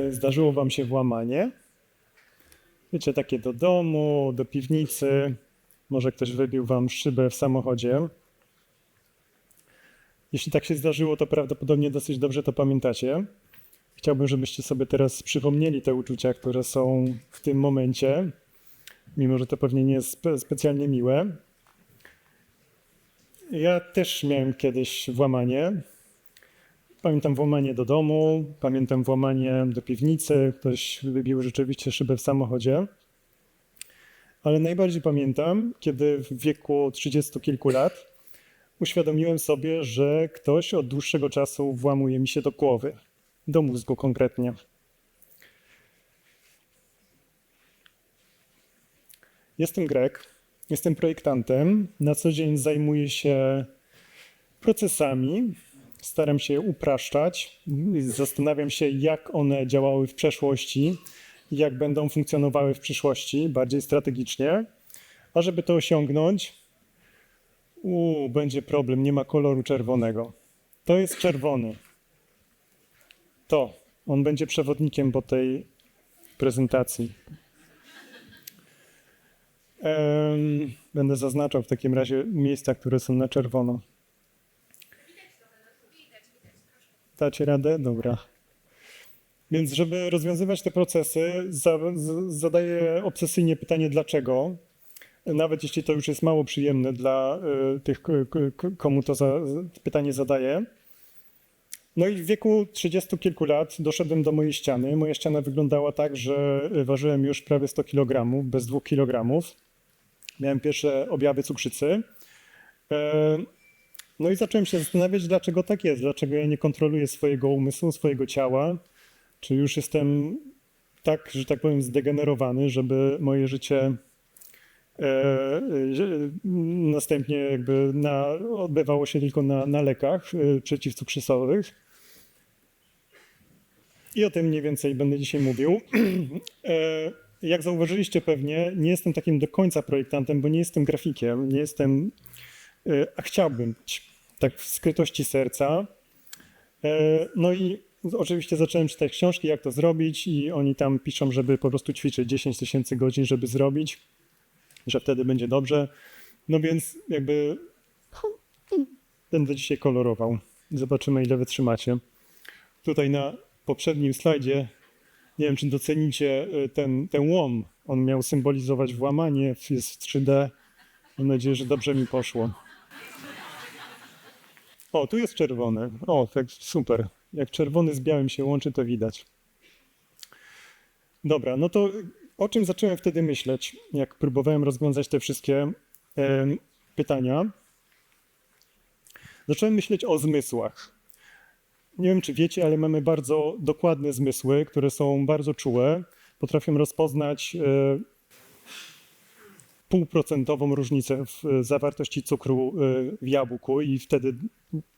zdarzyło wam się włamanie? Wiecie, takie do domu, do piwnicy, może ktoś wybił wam szybę w samochodzie. Jeśli tak się zdarzyło, to prawdopodobnie dosyć dobrze to pamiętacie. Chciałbym, żebyście sobie teraz przypomnieli te uczucia, które są w tym momencie, mimo że to pewnie nie jest specjalnie miłe. Ja też miałem kiedyś włamanie. Pamiętam włamanie do domu, pamiętam włamanie do piwnicy, ktoś wybił rzeczywiście szybę w samochodzie. Ale najbardziej pamiętam, kiedy w wieku 30 kilku lat uświadomiłem sobie, że ktoś od dłuższego czasu włamuje mi się do głowy, do mózgu konkretnie. Jestem Greg, jestem projektantem, na co dzień zajmuję się procesami, staram się je upraszczać, zastanawiam się, jak one działały w przeszłości, jak będą funkcjonowały w przyszłości, bardziej strategicznie. A żeby to osiągnąć, będzie problem, nie ma koloru czerwonego. To jest czerwony. On będzie przewodnikiem po tej prezentacji. Będę zaznaczał w takim razie miejsca, które są na czerwono. Dacie radę? Dobra. Więc żeby rozwiązywać te procesy, zadaję obsesyjnie pytanie dlaczego, nawet jeśli to już jest mało przyjemne dla tych, komu to pytanie zadaję. No i w wieku 30 kilku lat doszedłem do mojej ściany. Moja ściana wyglądała tak, że ważyłem już prawie 100 kg, bez 2 kg. Miałem pierwsze objawy cukrzycy. No i zacząłem się zastanawiać, dlaczego tak jest, dlaczego ja nie kontroluję swojego umysłu, swojego ciała, czy już jestem tak, że tak powiem, zdegenerowany, żeby moje życie następnie jakby odbywało się tylko na lekach przeciwcukrzycowych. I o tym mniej więcej będę dzisiaj mówił. Jak zauważyliście pewnie, nie jestem takim do końca projektantem, bo nie jestem grafikiem, nie jestem, a chciałbym być, tak w skrytości serca. No i oczywiście zacząłem czytać książki, jak to zrobić i oni tam piszą, żeby po prostu ćwiczyć 10 000 godzin, żeby zrobić, że wtedy będzie dobrze. No więc jakby będę dzisiaj kolorował. Zobaczymy, ile wytrzymacie. Tutaj na poprzednim slajdzie, nie wiem, czy docenicie ten łom. On miał symbolizować włamanie, jest w 3D. Mam nadzieję, że dobrze mi poszło. O, tu jest czerwony. O, tak super. Jak czerwony z białym się łączy, to widać. Dobra, no to o czym zacząłem wtedy myśleć, jak próbowałem rozwiązać te wszystkie pytania? Zacząłem myśleć o zmysłach. Nie wiem, czy wiecie, ale mamy bardzo dokładne zmysły, które są bardzo czułe. Potrafią rozpoznać 0,5% różnicę w zawartości cukru w jabłku i wtedy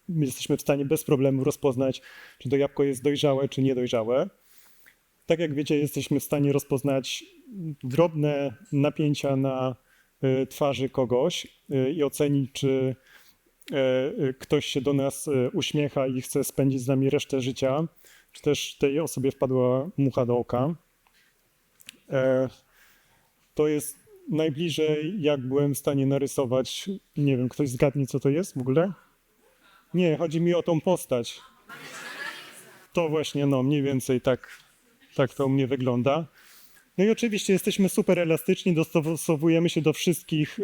jesteśmy w stanie bez problemu rozpoznać, czy to jabłko jest dojrzałe, czy niedojrzałe. Tak jak wiecie, jesteśmy w stanie rozpoznać drobne napięcia na twarzy kogoś i ocenić, czy ktoś się do nas uśmiecha i chce spędzić z nami resztę życia, czy też tej osobie wpadła mucha do oka. To jest najbliżej, jak byłem w stanie narysować, nie wiem, ktoś zgadnie, co to jest w ogóle? Nie, chodzi mi o tą postać. To właśnie, no, mniej więcej tak to u mnie wygląda. No i oczywiście jesteśmy super elastyczni, dostosowujemy się do wszystkich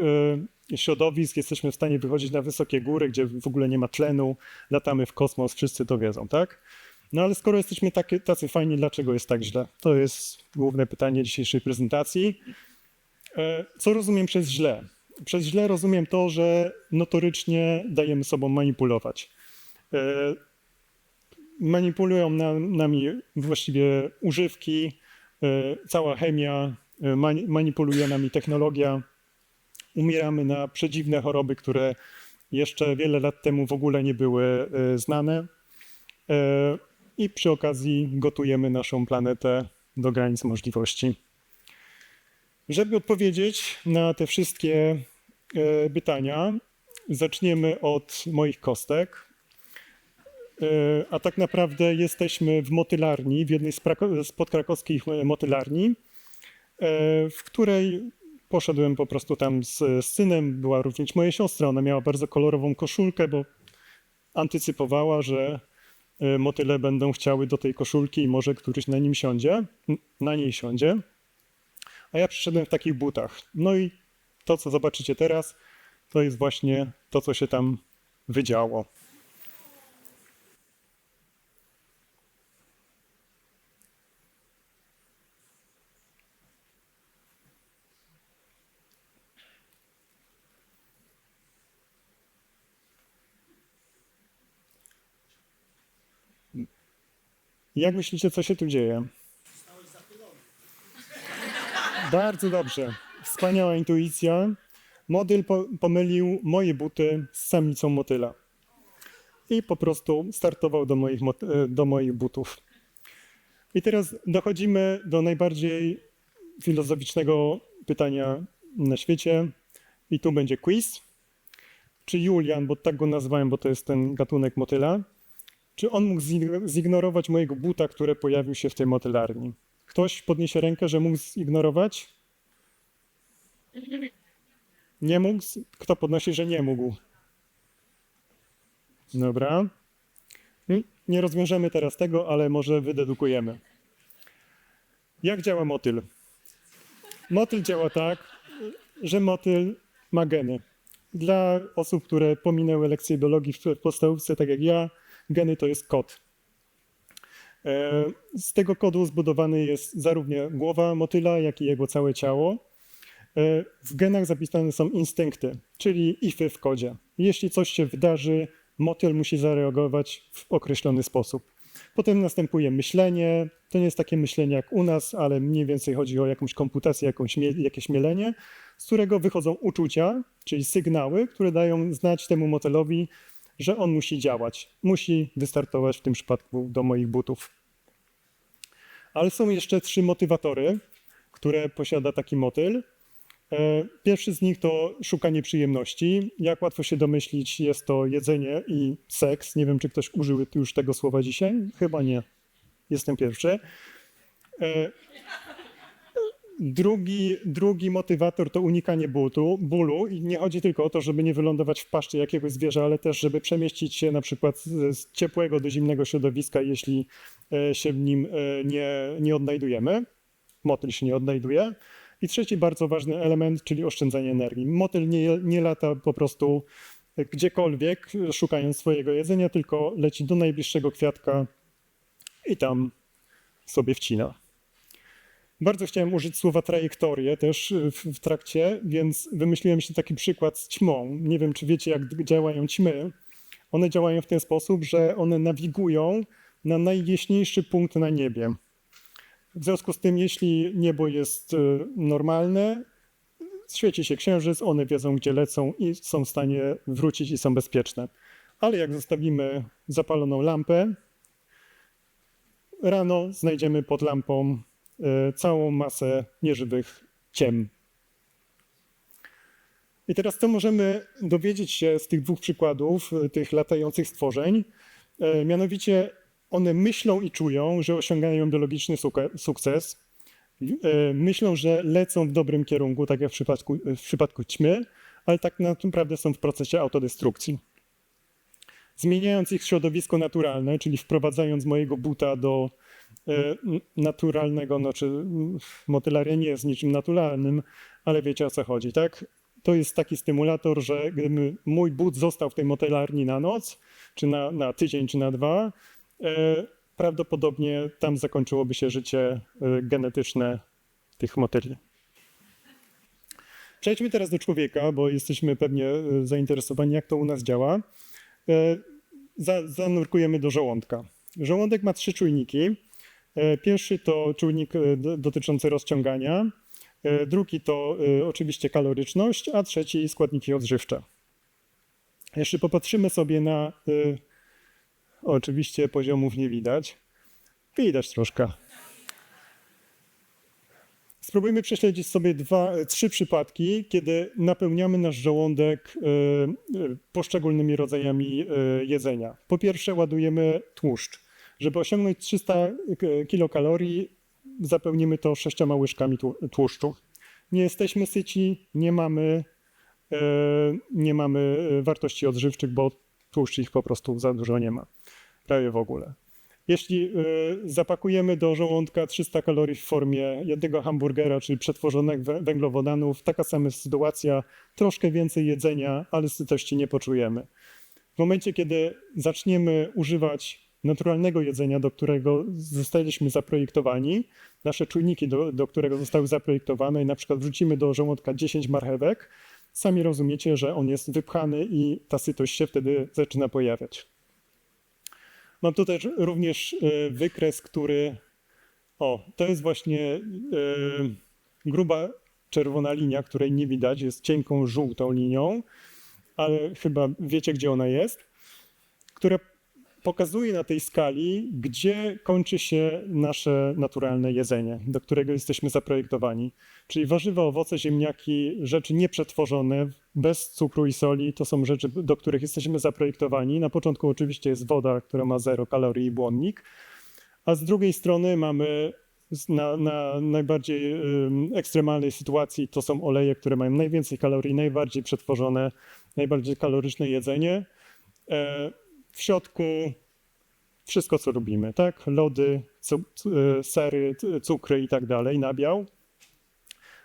środowisk, jesteśmy w stanie wychodzić na wysokie góry, gdzie w ogóle nie ma tlenu, latamy w kosmos, wszyscy to wiedzą, tak? No ale skoro jesteśmy tacy fajni, dlaczego jest tak źle? To jest główne pytanie dzisiejszej prezentacji. Co rozumiem przez źle? Przez źle rozumiem to, że notorycznie dajemy sobą manipulować. Manipulują nami właściwie używki, cała chemia, manipuluje nami technologia. Umieramy na przedziwne choroby, które jeszcze wiele lat temu w ogóle nie były znane. I przy okazji gotujemy naszą planetę do granic możliwości. Żeby odpowiedzieć na te wszystkie pytania, zaczniemy od moich kostek. a tak naprawdę jesteśmy w motylarni, w jednej z podkrakowskich motylarni, w której poszedłem po prostu tam z synem, była również moja siostra, ona miała bardzo kolorową koszulkę, bo antycypowała, że motyle będą chciały do tej koszulki i może któryś na niej siądzie. A ja przyszedłem w takich butach. No i to, co zobaczycie teraz, to jest właśnie to, co się tam wydziało. Jak myślicie, co się tu dzieje? Bardzo dobrze. Wspaniała intuicja. Motyl pomylił moje buty z samicą motyla. I po prostu startował do moich butów. I teraz dochodzimy do najbardziej filozoficznego pytania na świecie. I tu będzie quiz. Czy Julian, bo tak go nazwałem, bo to jest ten gatunek motyla, czy on mógł zignorować mojego buta, który pojawił się w tej motylarni? Ktoś podniesie rękę, że mógł zignorować? Nie mógł? Kto podnosi, że nie mógł? Dobra. Nie rozwiążemy teraz tego, ale może wydedukujemy. Jak działa motyl? Motyl działa tak, że motyl ma geny. Dla osób, które pominęły lekcję biologii w podstawówce, tak jak ja, geny to jest kod. Z tego kodu zbudowany jest zarówno głowa motyla, jak i jego całe ciało. W genach zapisane są instynkty, czyli ify w kodzie. Jeśli coś się wydarzy, motyl musi zareagować w określony sposób. Potem następuje myślenie. To nie jest takie myślenie jak u nas, ale mniej więcej chodzi o jakąś komputację, jakieś mielenie, z którego wychodzą uczucia, czyli sygnały, które dają znać temu motylowi, że on musi działać. Musi wystartować w tym przypadku do moich butów. Ale są jeszcze 3 motywatory, które posiada taki motyl. Pierwszy z nich to szukanie przyjemności. Jak łatwo się domyślić, jest to jedzenie i seks. Nie wiem, czy ktoś użył już tego słowa dzisiaj? Chyba nie. Jestem pierwszy. Drugi motywator to unikanie bólu i nie chodzi tylko o to, żeby nie wylądować w paszczy jakiegoś zwierza, ale też, żeby przemieścić się na przykład z ciepłego do zimnego środowiska, jeśli się w nim nie odnajdujemy. Motyl się nie odnajduje. I trzeci bardzo ważny element, czyli oszczędzanie energii. Motyl nie lata po prostu gdziekolwiek, szukając swojego jedzenia, tylko leci do najbliższego kwiatka i tam sobie wcina. Bardzo chciałem użyć słowa trajektorię też w trakcie, więc wymyśliłem się taki przykład z ćmą. Nie wiem, czy wiecie, jak działają ćmy. One działają w ten sposób, że one nawigują na najjaśniejszy punkt na niebie. W związku z tym, jeśli niebo jest normalne, świeci się księżyc, one wiedzą, gdzie lecą i są w stanie wrócić i są bezpieczne. Ale jak zostawimy zapaloną lampę, rano znajdziemy pod lampą całą masę nieżywych ciem. I teraz co możemy dowiedzieć się z tych 2 przykładów, tych latających stworzeń? Mianowicie one myślą i czują, że osiągają biologiczny sukces. Myślą, że lecą w dobrym kierunku, tak jak w przypadku ćmy, ale tak naprawdę są w procesie autodestrukcji. Zmieniając ich środowisko naturalne, czyli wprowadzając mojego buta do naturalnego, znaczy motylaria nie jest niczym naturalnym, ale wiecie, o co chodzi, tak? To jest taki stymulator, że gdyby mój but został w tej motylarni na noc, czy na tydzień, czy na 2, prawdopodobnie tam zakończyłoby się życie genetyczne tych motyli. Przejdźmy teraz do człowieka, bo jesteśmy pewnie zainteresowani, jak to u nas działa. Zanurkujemy do żołądka. Żołądek ma 3 czujniki. Pierwszy to czujnik dotyczący rozciągania, drugi to oczywiście kaloryczność, a trzeci składniki odżywcze. Jeszcze popatrzymy sobie na... Oczywiście poziomów nie widać. Widać troszkę. Spróbujmy prześledzić sobie trzy przypadki, kiedy napełniamy nasz żołądek poszczególnymi rodzajami jedzenia. Po pierwsze, ładujemy tłuszcz. Żeby osiągnąć 300 kilokalorii, zapełnimy to 6 łyżkami tłuszczu. Nie jesteśmy syci, nie mamy wartości odżywczych, bo tłuszcz ich po prostu za dużo nie ma. Prawie w ogóle. Jeśli zapakujemy do żołądka 300 kalorii w formie jednego hamburgera, czyli przetworzonych węglowodanów, taka sama sytuacja, troszkę więcej jedzenia, ale sytości nie poczujemy. W momencie, kiedy zaczniemy używać naturalnego jedzenia, do którego zostaliśmy zaprojektowani, nasze czujniki, do którego zostały zaprojektowane i na przykład wrzucimy do żołądka 10 marchewek, sami rozumiecie, że on jest wypchany i ta sytość się wtedy zaczyna pojawiać. Mam tutaj również wykres, który... to jest właśnie gruba czerwona linia, której nie widać, jest cienką żółtą linią, ale chyba wiecie, gdzie ona jest, która pokazuje na tej skali, gdzie kończy się nasze naturalne jedzenie, do którego jesteśmy zaprojektowani. Czyli warzywa, owoce, ziemniaki, rzeczy nieprzetworzone, bez cukru i soli, to są rzeczy, do których jesteśmy zaprojektowani. Na początku oczywiście jest woda, która ma 0 kalorii i błonnik, a z drugiej strony mamy na najbardziej ekstremalnej sytuacji to są oleje, które mają najwięcej kalorii, najbardziej przetworzone, najbardziej kaloryczne jedzenie. W środku wszystko, co lubimy, tak? Lody, sery, cukry i tak dalej, nabiał.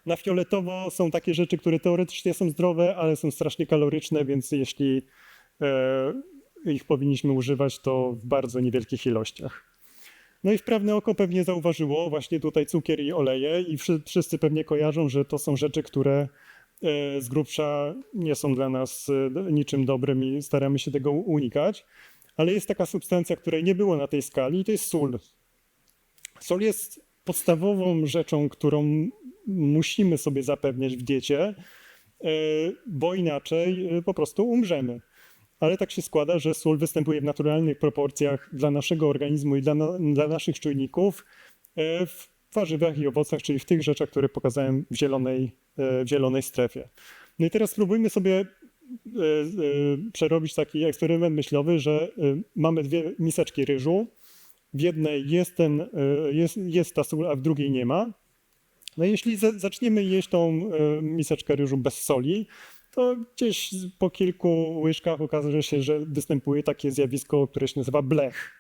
Na fioletowo są takie rzeczy, które teoretycznie są zdrowe, ale są strasznie kaloryczne, więc jeśli ich powinniśmy używać, to w bardzo niewielkich ilościach. No i wprawne oko pewnie zauważyło właśnie tutaj cukier i oleje i wszyscy pewnie kojarzą, że to są rzeczy, które z grubsza nie są dla nas niczym dobrym i staramy się tego unikać. Ale jest taka substancja, której nie było na tej skali i to jest sól. Sól jest podstawową rzeczą, którą musimy sobie zapewniać w diecie, bo inaczej po prostu umrzemy. Ale tak się składa, że sól występuje w naturalnych proporcjach dla naszego organizmu i dla naszych czujników w warzywach i owocach, czyli w tych rzeczach, które pokazałem w zielonej strefie. No i teraz spróbujmy sobie przerobić taki eksperyment myślowy, że mamy dwie miseczki ryżu. W jednej jest ta sól, a w drugiej nie ma. No i jeśli zaczniemy jeść tą miseczkę ryżu bez soli, to gdzieś po kilku łyżkach okaże się, że występuje takie zjawisko, które się nazywa blech.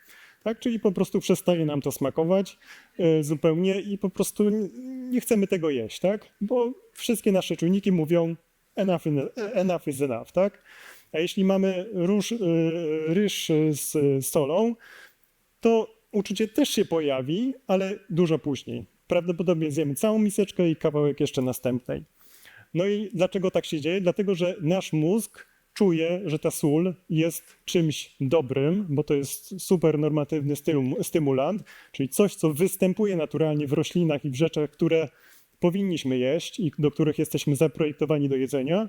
Tak? Czyli po prostu przestaje nam to smakować zupełnie i po prostu nie chcemy tego jeść, tak? Bo wszystkie nasze czujniki mówią enough is enough, tak? A jeśli mamy ryż z solą, to uczucie też się pojawi, ale dużo później. Prawdopodobnie zjemy całą miseczkę i kawałek jeszcze następnej. No i dlaczego tak się dzieje? Dlatego, że nasz mózg czuje, że ta sól jest czymś dobrym, bo to jest super normatywny stymulant, czyli coś, co występuje naturalnie w roślinach i w rzeczach, które powinniśmy jeść i do których jesteśmy zaprojektowani do jedzenia,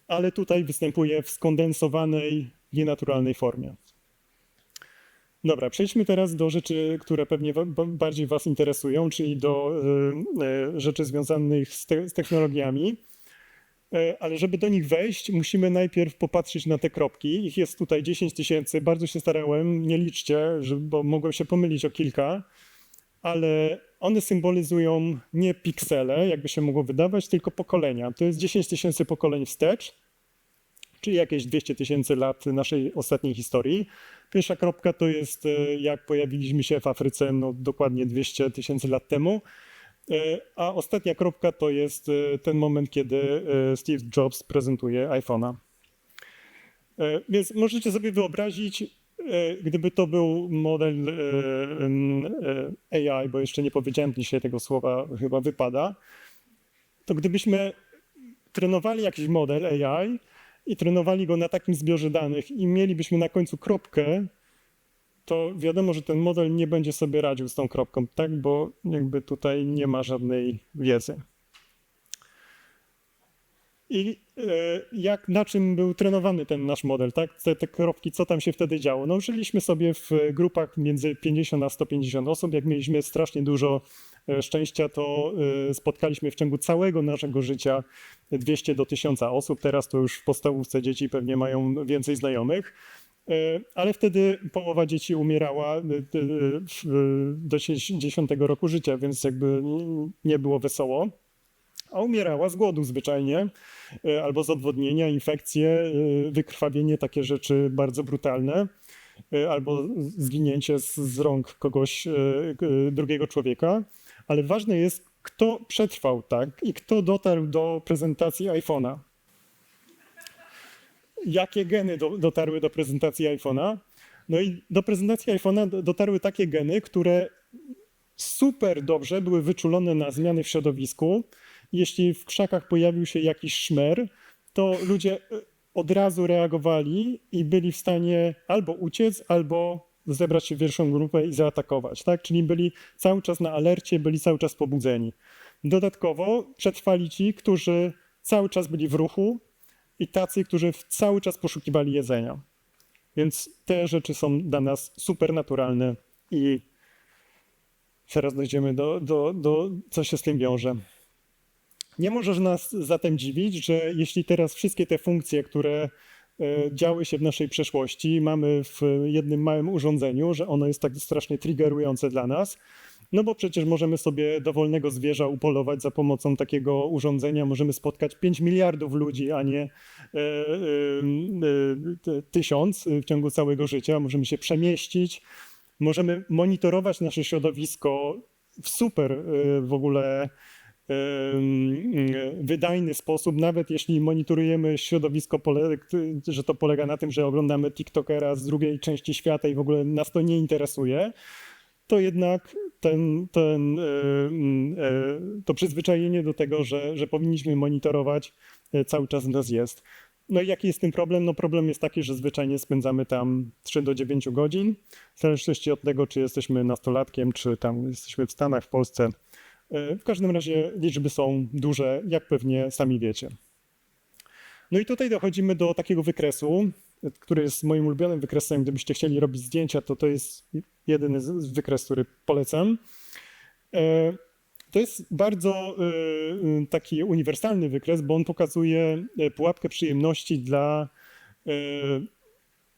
ale tutaj występuje w skondensowanej, nienaturalnej formie. Dobra, przejdźmy teraz do rzeczy, które pewnie bardziej Was interesują, czyli do rzeczy związanych z technologiami. Ale żeby do nich wejść, musimy najpierw popatrzeć na te kropki. Ich jest tutaj 10 000. Bardzo się starałem, nie liczcie, bo mogłem się pomylić o kilka, ale one symbolizują nie piksele, jakby się mogło wydawać, tylko pokolenia. To jest 10 000 pokoleń wstecz, czyli jakieś 200 000 lat naszej ostatniej historii. Pierwsza kropka to jest jak pojawiliśmy się w Afryce, no dokładnie 200 000 lat temu. A ostatnia kropka to jest ten moment, kiedy Steve Jobs prezentuje iPhone'a. Więc możecie sobie wyobrazić, gdyby to był model AI, bo jeszcze nie powiedziałem dzisiaj tego słowa, chyba wypada, to gdybyśmy trenowali jakiś model AI i trenowali go na takim zbiorze danych i mielibyśmy na końcu kropkę, to wiadomo, że ten model nie będzie sobie radził z tą kropką, tak? Bo jakby tutaj nie ma żadnej wiedzy. na czym był trenowany ten nasz model, tak? Te kropki, co tam się wtedy działo? No żyliśmy sobie w grupach między 50 a 150 osób. Jak mieliśmy strasznie dużo szczęścia, to spotkaliśmy w ciągu całego naszego życia 200 do 1000 osób. Teraz to już w podstawówce dzieci pewnie mają więcej znajomych. Ale wtedy połowa dzieci umierała do 10 roku życia, więc jakby nie było wesoło. A umierała z głodu zwyczajnie, albo z odwodnienia, infekcje, wykrwawienie, takie rzeczy bardzo brutalne, albo zginięcie z rąk kogoś, drugiego człowieka. Ale ważne jest, kto przetrwał, tak? I kto dotarł do prezentacji iPhone'a. Jakie geny dotarły do prezentacji iPhone'a? No i do prezentacji iPhone'a dotarły takie geny, które super dobrze były wyczulone na zmiany w środowisku. Jeśli w krzakach pojawił się jakiś szmer, to ludzie od razu reagowali i byli w stanie albo uciec, albo zebrać się w większą grupę i zaatakować. Tak? Czyli byli cały czas na alercie, byli cały czas pobudzeni. Dodatkowo przetrwali ci, którzy cały czas byli w ruchu i tacy, którzy cały czas poszukiwali jedzenia. Więc te rzeczy są dla nas super naturalne i teraz dojdziemy do co się z tym wiąże. Nie może nas zatem dziwić, że jeśli teraz wszystkie te funkcje, które działy się w naszej przeszłości, mamy w jednym małym urządzeniu, że ono jest tak strasznie triggerujące dla nas, no bo przecież możemy sobie dowolnego zwierza upolować za pomocą takiego urządzenia, możemy spotkać 5 miliardów ludzi, a nie 1000 w ciągu całego życia, możemy się przemieścić, możemy monitorować nasze środowisko w super w ogóle wydajny sposób, nawet jeśli monitorujemy środowisko, że to polega na tym, że oglądamy TikTokera z drugiej części świata i w ogóle nas to nie interesuje, to jednak to przyzwyczajenie do tego, że powinniśmy monitorować, cały czas w nas jest. No i jaki jest tym problem? No problem jest taki, że zwyczajnie spędzamy tam 3 do 9 godzin, w zależności od tego, czy jesteśmy nastolatkiem, czy tam jesteśmy w Stanach, w Polsce. W każdym razie liczby są duże, jak pewnie sami wiecie. No i tutaj dochodzimy do takiego wykresu, który jest moim ulubionym wykresem. Gdybyście chcieli robić zdjęcia, to jest jedyny wykres, który polecam. To jest bardzo taki uniwersalny wykres, bo on pokazuje pułapkę przyjemności dla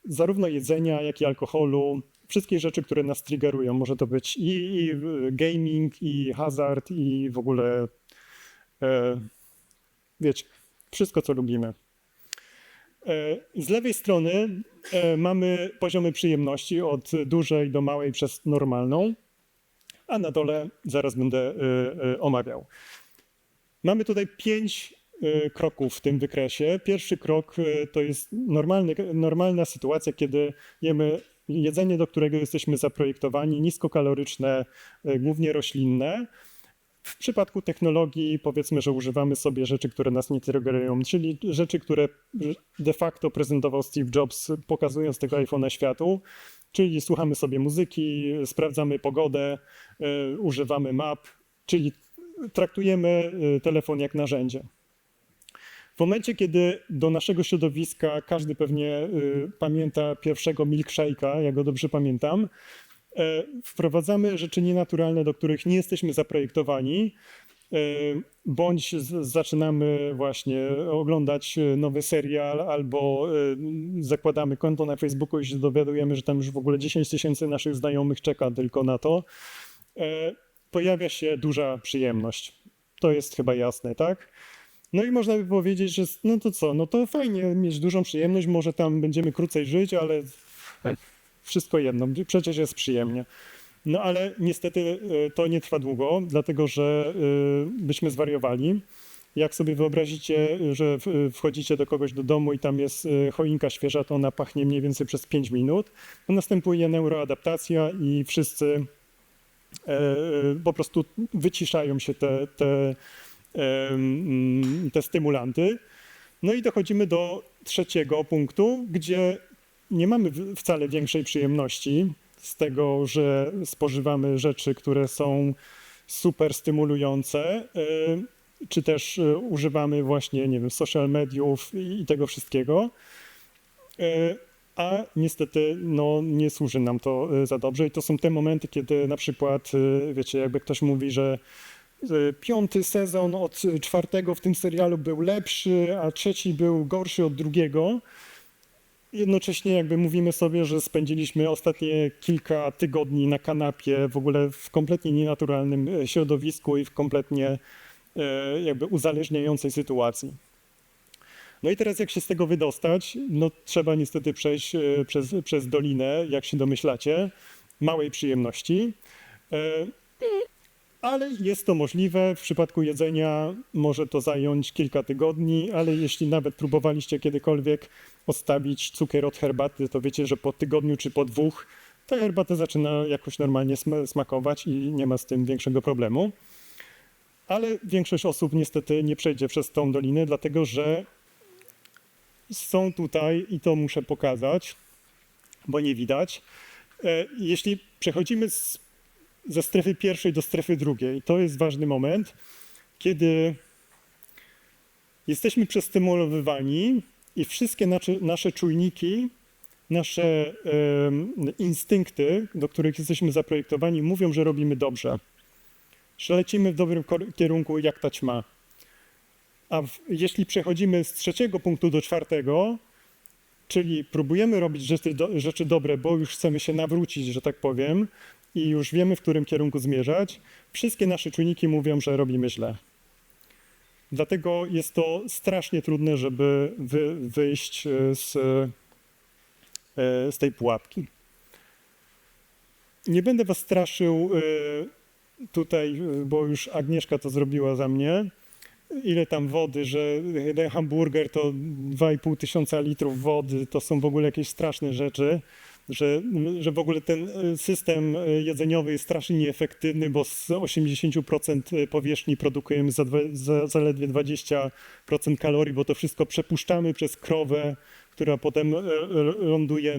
zarówno jedzenia, jak i alkoholu, wszystkie rzeczy, które nas triggerują. Może to być i gaming, i hazard, i w ogóle wiecie, wszystko, co lubimy. Z lewej strony mamy poziomy przyjemności od dużej do małej przez normalną, a na dole zaraz będę omawiał. Mamy tutaj 5 kroków w tym wykresie. Pierwszy krok to jest normalna sytuacja, kiedy jemy jedzenie, do którego jesteśmy zaprojektowani, niskokaloryczne, głównie roślinne. W przypadku technologii powiedzmy, że używamy sobie rzeczy, które nas nie triggerują, czyli rzeczy, które de facto prezentował Steve Jobs, pokazując tego iPhone'a światu, czyli słuchamy sobie muzyki, sprawdzamy pogodę, używamy map, czyli traktujemy telefon jak narzędzie. W momencie, kiedy do naszego środowiska, każdy pewnie pamięta pierwszego milkshake'a, ja go dobrze pamiętam, wprowadzamy rzeczy nienaturalne, do których nie jesteśmy zaprojektowani, bądź zaczynamy właśnie oglądać nowy serial, albo zakładamy konto na Facebooku i się dowiadujemy, że tam już w ogóle 10 000 naszych znajomych czeka tylko na to, pojawia się duża przyjemność. To jest chyba jasne, tak? No i można by powiedzieć, że no to co, no to fajnie mieć dużą przyjemność, może tam będziemy krócej żyć, ale wszystko jedno, przecież jest przyjemnie. No ale niestety to nie trwa długo, dlatego że byśmy zwariowali. Jak sobie wyobrazicie, że wchodzicie do kogoś do domu i tam jest choinka świeża, to ona pachnie mniej więcej przez 5 minut. To następuje neuroadaptacja i wszyscy po prostu wyciszają się te stymulanty. No i dochodzimy do trzeciego punktu, gdzie nie mamy wcale większej przyjemności z tego, że spożywamy rzeczy, które są super stymulujące, czy też używamy właśnie, nie wiem, social mediów i tego wszystkiego. A niestety no, nie służy nam to za dobrze i to są te momenty, kiedy na przykład, wiecie, jakby ktoś mówi, że 5. sezon od 4. w tym serialu był lepszy, a 3. był gorszy od 2. Jednocześnie jakby mówimy sobie, że spędziliśmy ostatnie kilka tygodni na kanapie, w ogóle w kompletnie nienaturalnym środowisku i w kompletnie jakby uzależniającej sytuacji. No i teraz jak się z tego wydostać? No trzeba niestety przejść przez dolinę, jak się domyślacie, małej przyjemności. Ale jest to możliwe. W przypadku jedzenia może to zająć kilka tygodni, ale jeśli nawet próbowaliście kiedykolwiek odstawić cukier od herbaty, to wiecie, że po tygodniu czy po 2 ta herbata zaczyna jakoś normalnie smakować i nie ma z tym większego problemu. Ale większość osób niestety nie przejdzie przez tą dolinę, dlatego że są tutaj, i to muszę pokazać, bo nie widać, jeśli przechodzimy ze strefy pierwszej do strefy drugiej, to jest ważny moment, kiedy jesteśmy przestymulowywani i wszystkie nasze czujniki, nasze instynkty, do których jesteśmy zaprojektowani, mówią, że robimy dobrze, że lecimy w dobrym kierunku jak ta ćma. A jeśli przechodzimy z 3. punktu do 4., czyli próbujemy robić rzeczy dobre, bo już chcemy się nawrócić, że tak powiem, i już wiemy, w którym kierunku zmierzać, wszystkie nasze czujniki mówią, że robimy źle. Dlatego jest to strasznie trudne, żeby wyjść z tej pułapki. Nie będę was straszył tutaj, bo już Agnieszka to zrobiła za mnie, ile tam wody, że ten hamburger to 2500 litrów wody, to są w ogóle jakieś straszne rzeczy, że w ogóle ten system jedzeniowy jest strasznie nieefektywny, bo z 80% powierzchni produkujemy zaledwie 20% kalorii, bo to wszystko przepuszczamy przez krowę, która potem ląduje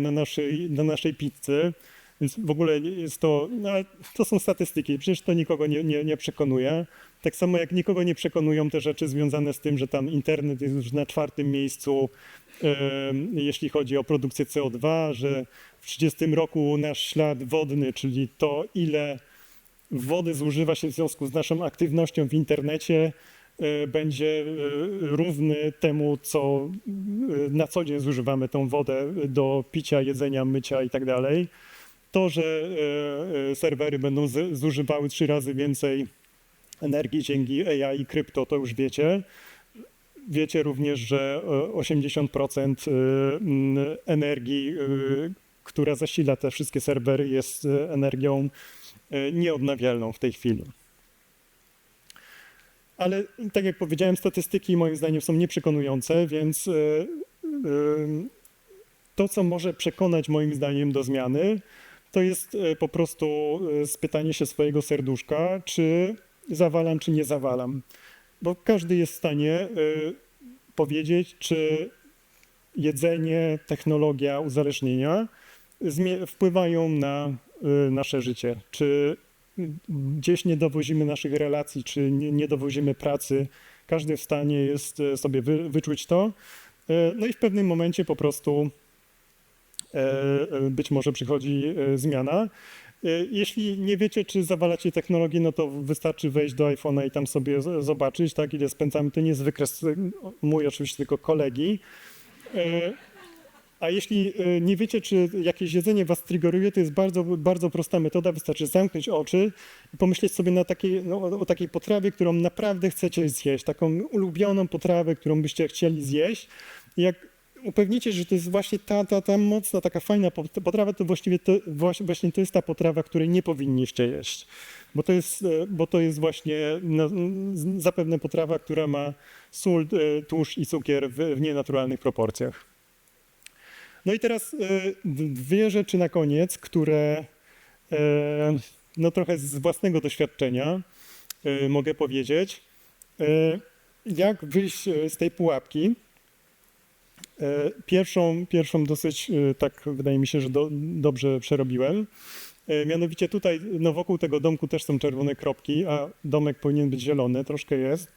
na naszej pizzy. Więc w ogóle jest to, no, to są statystyki, przecież to nikogo nie przekonuje. Tak samo jak nikogo nie przekonują te rzeczy związane z tym, że tam internet jest już na 4. miejscu, jeśli chodzi o produkcję CO2, że w 30 roku nasz ślad wodny, czyli to, ile wody zużywa się w związku z naszą aktywnością w internecie, będzie równy temu, na co dzień zużywamy tą wodę do picia, jedzenia, mycia i tak dalej. To, że serwery będą zużywały 3 razy więcej energii dzięki AI i krypto, to już wiecie. Wiecie również, że 80% energii, która zasila te wszystkie serwery, jest energią nieodnawialną w tej chwili. Ale tak jak powiedziałem, statystyki moim zdaniem są nieprzekonujące, więc to, co może przekonać moim zdaniem do zmiany, to jest po prostu spytanie się swojego serduszka, czy zawalam, czy nie zawalam. Bo każdy jest w stanie powiedzieć, czy jedzenie, technologia, uzależnienia wpływają na nasze życie. Czy gdzieś nie dowozimy naszych relacji, czy nie dowozimy pracy. Każdy w stanie jest sobie wyczuć to. No i w pewnym momencie po prostu być może przychodzi zmiana. Jeśli nie wiecie, czy zawalacie technologię, no to wystarczy wejść do iPhone'a i tam sobie zobaczyć, tak, ile spędzamy. To nie jest wykres mój, oczywiście, tylko kolegi. A jeśli nie wiecie, czy jakieś jedzenie was triggeruje, to jest bardzo, bardzo prosta metoda. Wystarczy zamknąć oczy i pomyśleć sobie o takiej potrawie, którą naprawdę chcecie zjeść. Taką ulubioną potrawę, którą byście chcieli zjeść. I jak upewnicie, że to jest właśnie ta mocna, taka fajna potrawa, to właściwie właśnie to jest ta potrawa, której nie powinniście jeść. Bo to jest właśnie zapewne potrawa, która ma sól, tłuszcz i cukier w nienaturalnych proporcjach. No i teraz 2 rzeczy na koniec, które no trochę z własnego doświadczenia mogę powiedzieć. Jak wyjść z tej pułapki? Pierwszą dosyć, tak wydaje mi się, że dobrze przerobiłem. Mianowicie tutaj, no wokół tego domku też są czerwone kropki, a domek powinien być zielony, troszkę jest.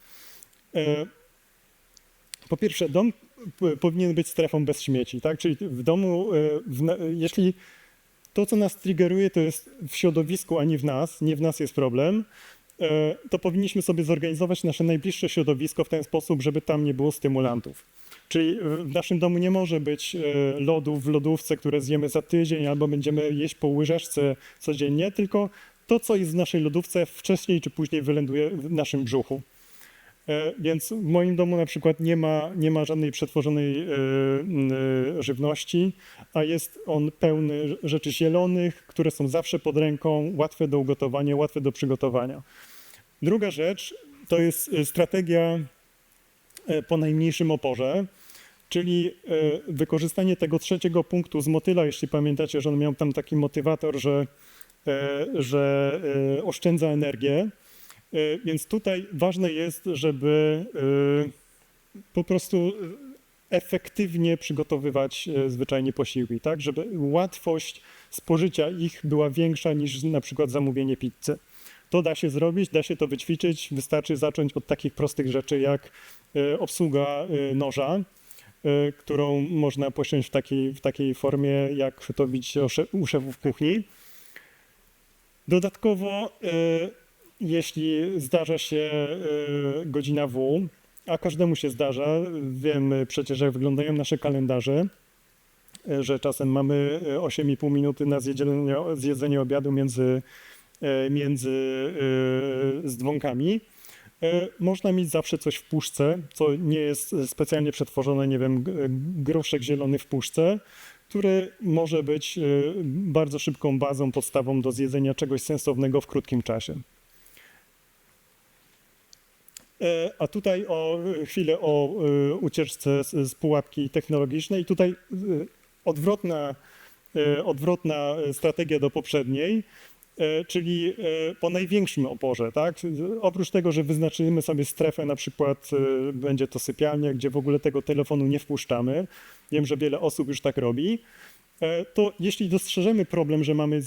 Po pierwsze, dom powinien być strefą bez śmieci, tak? Czyli w domu, jeśli to, co nas triggeruje, to jest w środowisku, a nie w nas, nie w nas jest problem, to powinniśmy sobie zorganizować nasze najbliższe środowisko w ten sposób, żeby tam nie było stymulantów. Czyli w naszym domu nie może być lodów w lodówce, które zjemy za tydzień, albo będziemy jeść po łyżeczce codziennie, tylko to, co jest w naszej lodówce, wcześniej czy później wyląduje w naszym brzuchu. Więc w moim domu na przykład nie ma żadnej przetworzonej żywności, a jest on pełny rzeczy zielonych, które są zawsze pod ręką, łatwe do ugotowania, łatwe do przygotowania. Druga rzecz to jest strategia po najmniejszym oporze, czyli wykorzystanie tego trzeciego punktu z motyla, jeśli pamiętacie, że on miał tam taki motywator, że oszczędza energię. Więc tutaj ważne jest, żeby po prostu efektywnie przygotowywać zwyczajnie posiłki, tak? Żeby łatwość spożycia ich była większa niż na przykład zamówienie pizzy. To da się zrobić, da się to wyćwiczyć, wystarczy zacząć od takich prostych rzeczy jak obsługa noża, którą można posiąść w takiej formie, jak to widzicie u szefów kuchni. Dodatkowo jeśli zdarza się godzina W, a każdemu się zdarza, wiemy przecież jak wyglądają nasze kalendarze, że czasem mamy 8,5 minuty na zjedzenie obiadu między zdwonkami. Można mieć zawsze coś w puszce, co nie jest specjalnie przetworzone, nie wiem, groszek zielony w puszce, który może być bardzo szybką bazą, podstawą do zjedzenia czegoś sensownego w krótkim czasie. A tutaj chwilę o ucieczce z pułapki technologicznej. Tutaj odwrotna strategia do poprzedniej, czyli po największym oporze, tak? Oprócz tego, że wyznaczymy sobie strefę, na przykład będzie to sypialnia, gdzie w ogóle tego telefonu nie wpuszczamy. Wiem, że wiele osób już tak robi. To jeśli dostrzeżemy problem, że mamy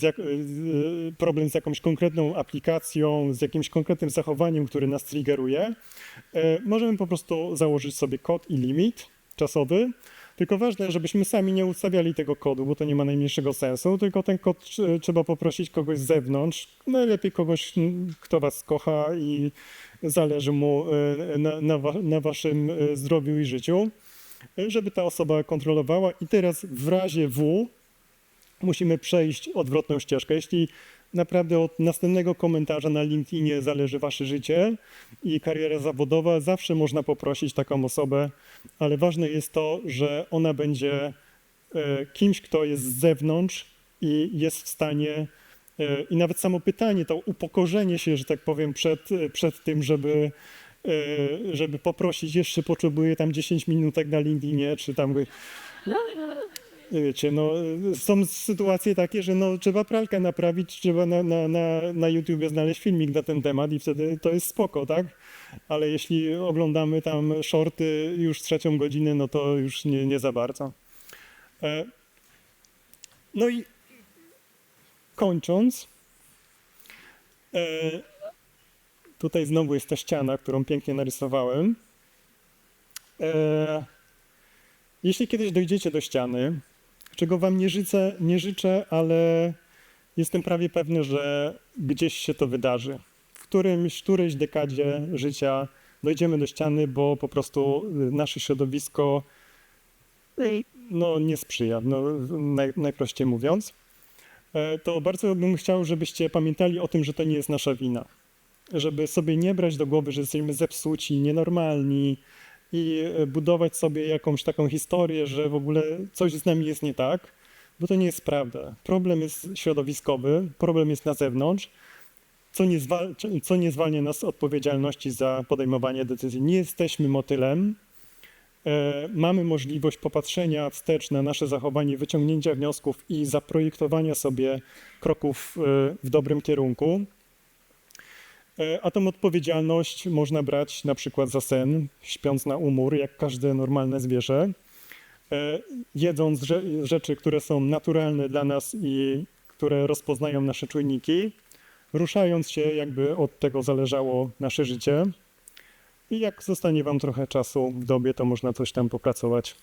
problem z jakąś konkretną aplikacją, z jakimś konkretnym zachowaniem, który nas triggeruje, możemy po prostu założyć sobie kod i limit czasowy. Tylko ważne, żebyśmy sami nie ustawiali tego kodu, bo to nie ma najmniejszego sensu, tylko ten kod trzeba poprosić kogoś z zewnątrz, najlepiej kogoś, kto was kocha i zależy mu na waszym zdrowiu i życiu, żeby ta osoba kontrolowała. I teraz w razie W musimy przejść odwrotną ścieżkę. Jeśli naprawdę od następnego komentarza na LinkedInie zależy wasze życie i kariera zawodowa, zawsze można poprosić taką osobę, ale ważne jest to, że ona będzie kimś, kto jest z zewnątrz i jest w stanie, i nawet samo pytanie, to upokorzenie się, że tak powiem, przed tym, żeby poprosić, jeszcze potrzebuję tam 10 minutek na LinkedInie, czy tam... Wiecie, no, są sytuacje takie, że no, trzeba pralkę naprawić, trzeba na YouTubie znaleźć filmik na ten temat i wtedy to jest spoko, tak? Ale jeśli oglądamy tam shorty już 3. godzinę, no to już nie za bardzo. No i kończąc, tutaj znowu jest ta ściana, którą pięknie narysowałem. Jeśli kiedyś dojdziecie do ściany, czego wam nie życzę, ale jestem prawie pewny, że gdzieś się to wydarzy. W którejś dekadzie życia dojdziemy do ściany, bo po prostu nasze środowisko no, nie sprzyja, no, najprościej mówiąc. To bardzo bym chciał, żebyście pamiętali o tym, że to nie jest nasza wina. Żeby sobie nie brać do głowy, że jesteśmy zepsuci, nienormalni, i budować sobie jakąś taką historię, że w ogóle coś z nami jest nie tak, bo to nie jest prawda. Problem jest środowiskowy, problem jest na zewnątrz, co nie zwalnia nas z odpowiedzialności za podejmowanie decyzji. Nie jesteśmy motylem, mamy możliwość popatrzenia wstecz na nasze zachowanie, wyciągnięcia wniosków i zaprojektowania sobie kroków w dobrym kierunku. A tą odpowiedzialność można brać na przykład za sen, śpiąc na umór, jak każde normalne zwierzę, jedząc rzeczy, które są naturalne dla nas i które rozpoznają nasze czujniki, ruszając się, jakby od tego zależało nasze życie, I jak zostanie wam trochę czasu w dobie, to można coś tam popracować.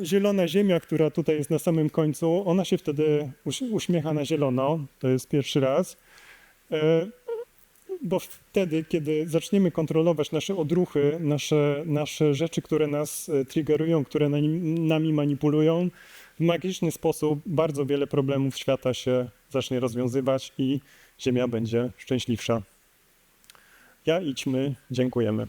Zielona ziemia, która tutaj jest na samym końcu, ona się wtedy uśmiecha na zielono. To jest pierwszy raz. Bo wtedy, kiedy zaczniemy kontrolować nasze odruchy, nasze rzeczy, które nas triggerują, które nami manipulują, w magiczny sposób bardzo wiele problemów świata się zacznie rozwiązywać i Ziemia będzie szczęśliwsza. Ja idźmy, dziękujemy.